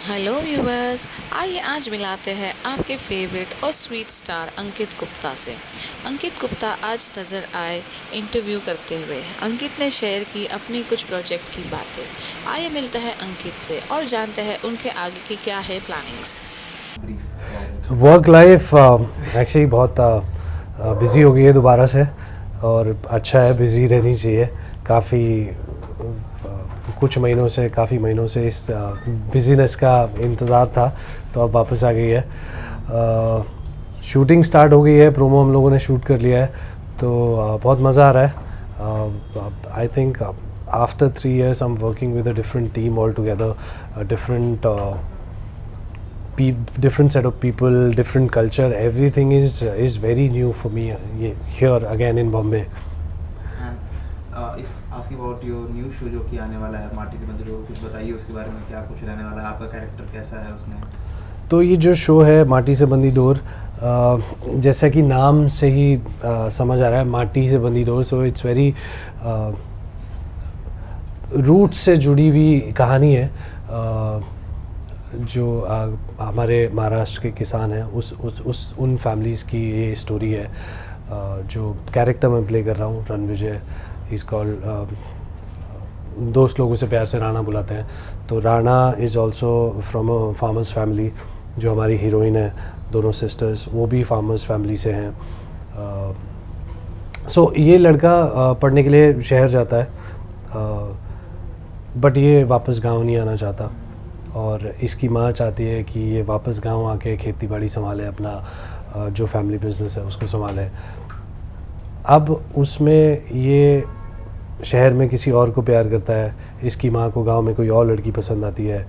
Hello viewers, आइए आज मिलाते हैं आपके फेवरेट और स्वीट स्टार अंकित गुप्ता से। अंकित गुप्ता आज नज़र आए इंटरव्यू करते हुए। अंकित ने शेयर की अपनी कुछ प्रोजेक्ट की बातें। आइए मिलते हैं अंकित से और जानते हैं उनके आगे की क्या है प्लानिंग्स। वर्क लाइफ एक्चुअली बहुत बिज़ी हो गई है दोबारा से, और अच्छा है, बिज़ी रहनी चाहिए। कुछ काफ़ी महीनों से इस बिज़ीनेस का इंतज़ार था, तो अब वापस आ गई है। शूटिंग स्टार्ट हो गई है, प्रोमो हम लोगों ने शूट कर लिया है, तो बहुत मज़ा आ रहा है। I think after 3 years I'm working with a different team altogether, a different set of people, different culture. Everything is very new for me here again in Bombay. And if asking about your new show जो कि आने वाला है माटी से बंदर, कुछ बताइए उसके बारे में, क्या कुछ रहने वाला है, आपका कैरेक्टर कैसा है उसमें? तो ये जो शो है माटी से बंदी डोर, जैसा कि नाम से ही समझ आ रहा है, माटी से बंदी डोर, सो इट्स वेरी रूट से जुड़ी हुई कहानी है। जो हमारे महाराष्ट्र के किसान हैं, उन फैमिलीज़ की ये स्टोरी है। जो कैरेक्टर मैं प्ले कर रहा हूँ, रणविजय, इज़ कॉल्ड, दोस्त लोगों से प्यार से राणा बुलाते हैं। तो Rana is also from a farmers family. जो हमारी हीरोइन है, दोनों सिस्टर्स, वो भी फार्मर्स फैमिली से हैं। सो ये लड़का पढ़ने के लिए शहर जाता है, बट ये वापस गांव नहीं आना चाहता, और इसकी माँ चाहती है कि ये वापस गांव आके खेती बाड़ी संभाले, अपना जो फैमिली बिजनेस है उसको संभाले। अब उसमें ये शहर में किसी और को प्यार करता है, इसकी माँ को गांव में कोई और लड़की पसंद आती है।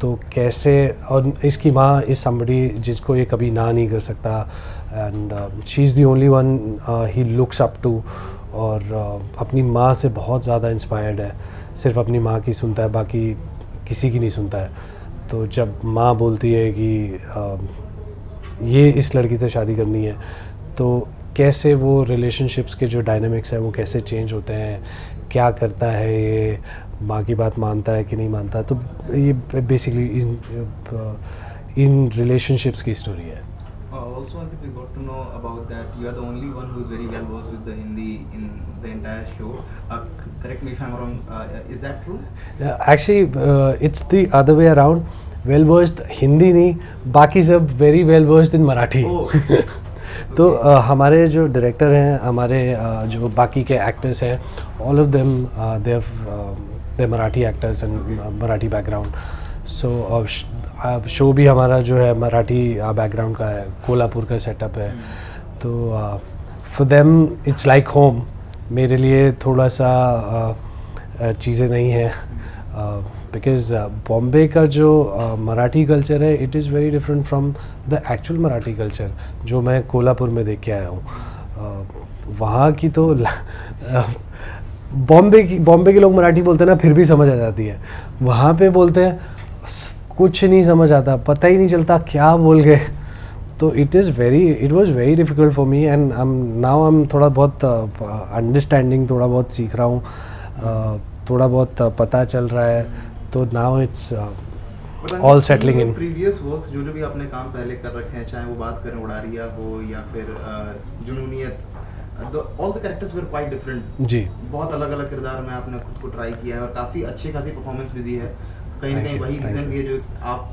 तो कैसे, और इसकी माँ इज़ समबडी जिसको ये कभी ना नहीं कर सकता, and she is the only one he looks up to, और अपनी माँ से बहुत ज़्यादा इंस्पायर्ड है। सिर्फ अपनी माँ की सुनता है, बाकी किसी की नहीं सुनता है। तो जब माँ बोलती है कि ये इस लड़की से शादी करनी है, तो कैसे वो रिलेशनशिप्स के जो डायनामिक्स है वो कैसे चेंज होते हैं, क्या करता है ये, माँ की बात मानता है कि नहीं मानता। तो ये बेसिकली इन रिलेशनशिप्स की स्टोरी है। Also, Ankit, we got to know about that you are the only one who is very well versed with the Hindi in the entire show. Correct me if I'm wrong. Is that true? Actually, it's the other way around. Well versed Hindi नहीं, बाकी सब very well versed in Marathi. तो हमारे जो director हैं, हमारे जो बाकी के एक्टर्स हैं, all of them they're Marathi actors and Marathi background. So show भी हमारा जो है मराठी बैकग्राउंड का है, कोल्हापुर का सेटअप है। तो for them it's like home. मेरे लिए थोड़ा सा चीज़ें नहीं है, बिकॉज़ बॉम्बे का जो मराठी कल्चर है, it is very different from the actual Marathi culture जो मैं कोल्हापुर में देख के आया हूँ। वहाँ की तो बॉम्बे के लोग मराठी बोलते हैं ना, फिर भी समझ आ जाती है। वहाँ पे बोलते हैं, कुछ नहीं समझ आता, पता ही नहीं चलता क्या बोल गए। तो it was very difficult for me, and now I am थोड़ा बहुत अंडरस्टैंडिंग, थोड़ा बहुत सीख रहा हूँ, थोड़ा बहुत पता चल रहा है। तो now it's all settling in. Previous works जो भी आपने काम पहले कर रखे हैं, चाहे वो बात करें उड़ारिया हो या फिर Junooniyat, all the characters were quite different. जी, बहुत अलग अलग किरदार में आपने खुद को ट्राई किया है, और काफ़ी अच्छी खासी परफॉर्मेंस भी दी है। कहीं ना कहीं वही रीज़न भी है जो आप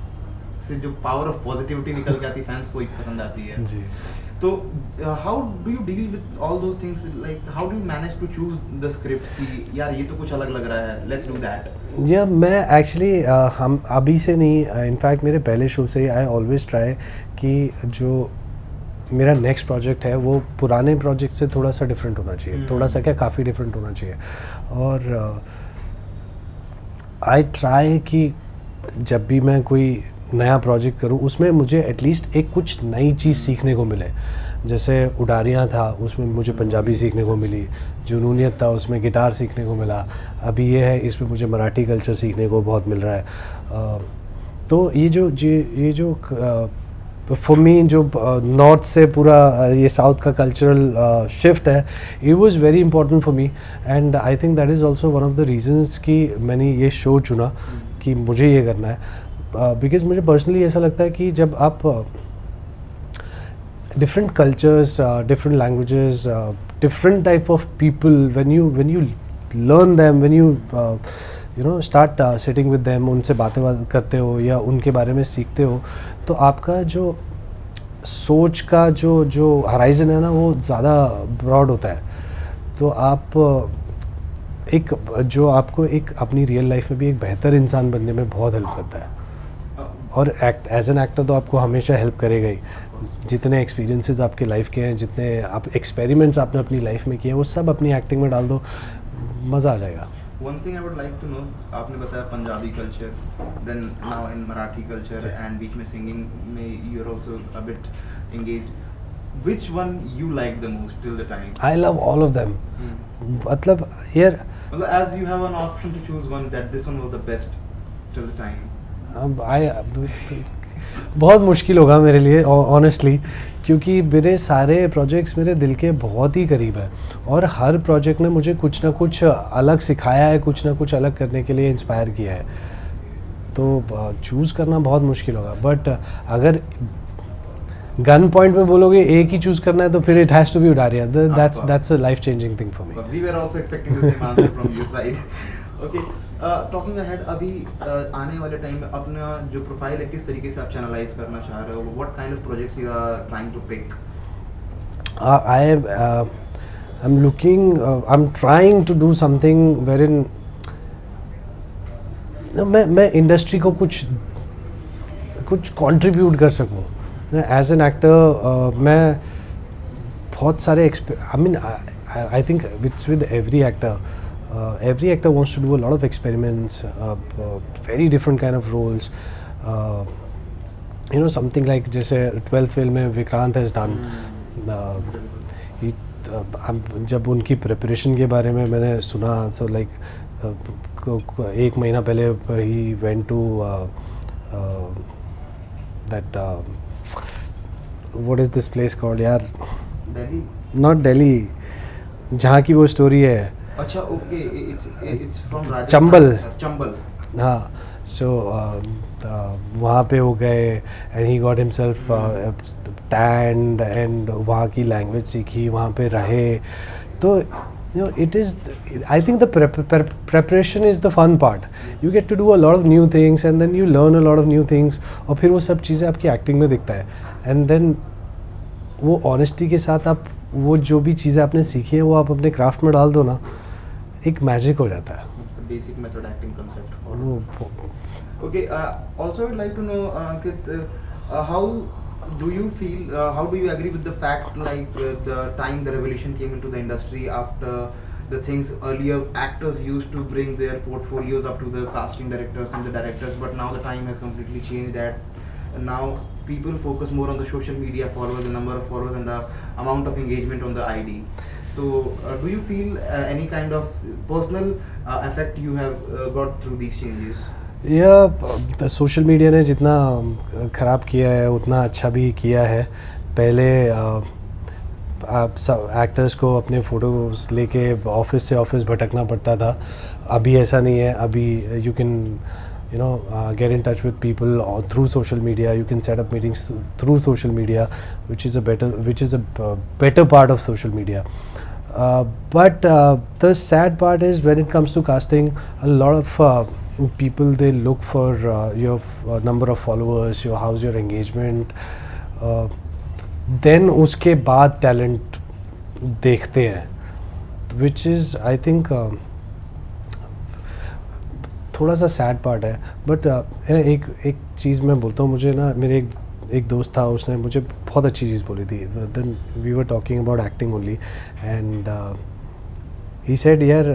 से जो पावर ऑफ पॉजिटिविटी निकल के आती है, फैंस को पसंद आती है। जी। तो how do you deal with all those things, like how do you manage to choose the script कि यार ये तो कुछ अलग लग रहा है, लेट्स डू दैट? या मैं एक्चुअली हम अभी से नहीं, इनफैक्ट मेरे पहले शो से आई ऑलवेज ट्राई कि जो मेरा नेक्स्ट प्रोजेक्ट है वो पुराने प्रोजेक्ट से थोड़ा सा डिफरेंट होना चाहिए, थोड़ा सा क्या, काफ़ी डिफरेंट होना चाहिए। और आई ट्राई कि जब भी मैं कोई नया प्रोजेक्ट करूं, उसमें मुझे एटलीस्ट एक कुछ नई चीज़ सीखने को मिले। जैसे उड़ारियाँ था, उसमें मुझे पंजाबी सीखने को मिली। जुनूनियत था, उसमें गिटार सीखने को मिला। अभी ये है, इसमें मुझे मराठी कल्चर सीखने को बहुत मिल रहा है। तो ये जो फॉर मी जो नॉर्थ से पूरा ये साउथ का कल्चरल शिफ्ट है, it was very important for me, and I think that is also one of the reasons कि मैंने ये शो चुना कि मुझे ये करना है, बिकॉज मुझे पर्सनली ऐसा लगता है कि जब आप different cultures, different languages, different type of people. When you learn them, when you start sitting with them, उनसे बातें करते हो या उनके बारे में सीखते हो, तो आपका जो सोच का जो horizon है ना, वो ज़्यादा broad होता है. तो आप एक जो आपको एक अपनी रियल लाइफ में भी एक बेहतर इंसान बनने में बहुत हेल्प करता है. और एज एन एक्टर तो आपको हमेशा हेल्प करेगा ही. जितने एक्सपीरियंसेस आपके लाइफ के हैं, जितने आप एक्सपेरिमेंट्स आपने अपनी लाइफ में किए हैं, वो सब अपनी एक्टिंग में डाल दो, मज़ा आ जाएगा. One thing I would like to know, आपने बताया Punjabi culture, then now in Marathi culture and बीच में सिंगिंग में you are also a bit engaged. Which one you like the most till the time? I love all of them. मतलब यार, as you have an option to choose one that this one was the best till the time. बहुत मुश्किल होगा मेरे लिए honestly, क्योंकि मेरे सारे प्रोजेक्ट्स मेरे दिल के बहुत ही करीब हैं और हर प्रोजेक्ट ने मुझे कुछ ना कुछ अलग सिखाया है, कुछ ना कुछ अलग करने के लिए इंस्पायर किया है. तो चूज़ करना बहुत मुश्किल होगा. बट अगर गन पॉइंट पे बोलोगे एक ही चूज़ करना है तो फिर it has to be Udaariyaan. That's a life changing thing for me. We were also expecting the same answer from your side. Okay, talking ahead, अभी आने वाले टाइम में अपना जो प्रोफाइल है किस तरीके से आप चैनलाइज करना चाह रहे हो? What kind of projects you are trying to pick? I'm trying to do something wherein मैं इंडस्ट्री को कुछ कंट्रीब्यूट कर सकूं. एज एन एक्टर मैं बहुत सारे I think it's with every actor. Every actor wants to do a lot of experiments, very different kind of roles. Something like जैसे 12th film में विक्रांत has done. जब उनकी प्रिपरेशन के बारे में मैंने सुना, so like एक महीना पहले he went to that what is this place called यार? Delhi? Not Delhi, जहाँ की वो स्टोरी है. अच्छा, ओके, इट्स फ्रॉम चंबल. हाँ, सो वहाँ पे हो गए and he got himself stand and वहाँ की लैंग्वेज सीखी, वहाँ पे रहे. तो it is, I think the preparation is the fun part. You get to do a lot of new things and then you learn a lot of new things, और फिर वो सब चीज़ें आपकी एक्टिंग में दिखता है. एंड देन वो ऑनेस्टी के साथ आप वो जो भी चीज़ें आपने सीखी है वो आप अपने क्राफ्ट में डाल दो ना, एक मैजिक हो जाता है. Basic method acting concept. Okay, also I would like to know Ankit, how do you agree with the fact like the time the revolution came into the industry after the things earlier actors used to bring their portfolios up to the casting directors and the directors, but now the time has completely changed that now people focus more on the social media followers, the number of followers and the amount of engagement on the ID. So do you feel any kind of personal effect you have got through these changes? या social media ने जितना ख़राब किया है उतना अच्छा भी किया है. पहले आप सब एक्टर्स को अपने फ़ोटोज़ लेके ऑफिस से ऑफिस भटकना पड़ता था. अभी ऐसा नहीं है. अभी you can get in touch with people through social media. You can set up meetings through social media, which is a better part of social media. But the sad part is when it comes to casting, a lot of people, they look for your number of followers, how's your engagement, then उसके बाद talent देखते हैं, which is I think थोड़ा सा sad part है. But एक चीज़ मैं बोलता हूँ, मुझे ना मेरे एक दोस्त था, उसने मुझे बहुत अच्छी चीज़ बोली थी. Then we were talking about acting only and he said यार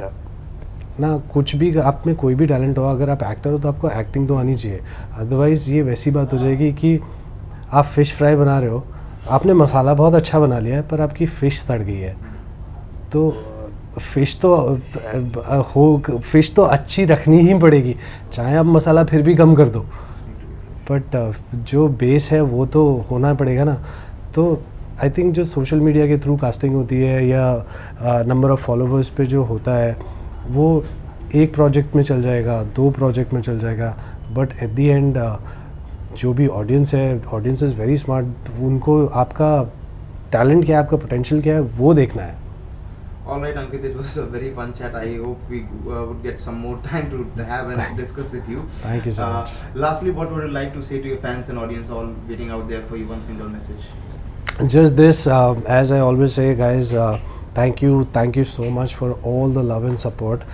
ना, कुछ भी आप में कोई भी टैलेंट हो, अगर आप एक्टर हो तो आपको एक्टिंग तो आनी चाहिए. अदरवाइज़ ये वैसी बात हो जाएगी कि आप फ़िश फ्राई बना रहे हो, आपने मसाला बहुत अच्छा बना लिया है पर आपकी फ़िश सड़ गई है. तो फ़िश तो अच्छी रखनी ही पड़ेगी, चाहे आप मसाला फिर भी कम कर दो, बट जो बेस है वो तो होना पड़ेगा ना. तो आई थिंक जो सोशल मीडिया के थ्रू कास्टिंग होती है या नंबर ऑफ़ फॉलोवर्स पे जो होता है, वो एक प्रोजेक्ट में चल जाएगा, 2 प्रोजेक्ट में चल जाएगा, बट एट द एंड जो भी ऑडियंस है, ऑडियंस इज़ वेरी स्मार्ट, उनको आपका टैलेंट क्या है, आपका पोटेंशियल क्या है, वो देखना है. All right, Ankit, it was a very fun chat. I hope we would get some more time to have and discuss with you. Thank you so much. Lastly, what would you like to say to your fans and audience all waiting out there for you? One single message. Just this, as I always say, guys, thank you so much for all the love and support.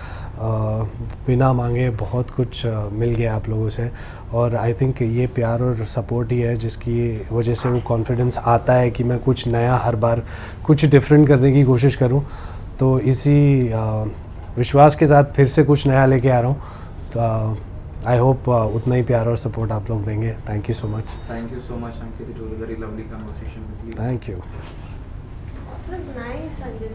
बिना मांगे बहुत कुछ मिल गया आप लोगों से, और I think ये प्यार और सपोर्ट ही है जिसकी वजह से वो कॉन्फिडेंस आता है कि मैं कुछ नया हर बार कुछ डिफरेंट करने की कोशिश करूं. तो इसी विश्वास के साथ फिर से कुछ नया लेके आ रहा हूँ. आई होप उतना ही प्यार और सपोर्ट आप लोग देंगे. Thank you so much. Thank you so much, Ankit. It was a very lovely conversation with you. Thank you. It was nice, Sanjay.